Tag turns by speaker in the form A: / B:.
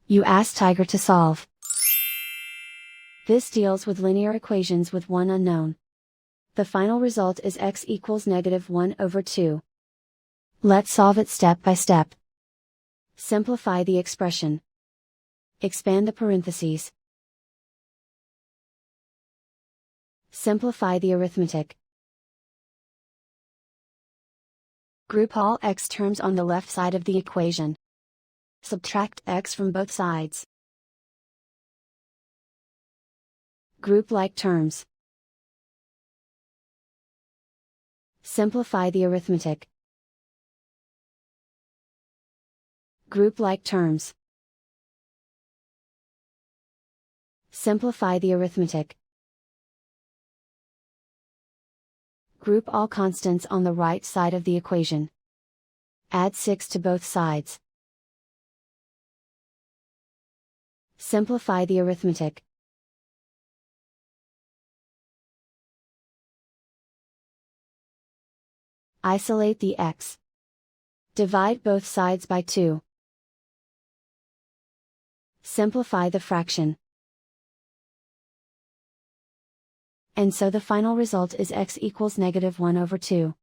A: You ask Tiger to solve. This deals with linear equations with one unknown. The final result is x equals -1/2. Let's solve it step by step. Simplify the expression. Expand the parentheses. Simplify the arithmetic. Group all x terms on the left side of the equation. Subtract x from both sides. Group like terms. Simplify the arithmetic. Group like terms. Simplify the arithmetic. Group all constants on the right side of the equation. Add 6 to both sides. Simplify the arithmetic. Isolate the x. Divide both sides by 2. Simplify the fraction. And so the final result is x equals -1/2.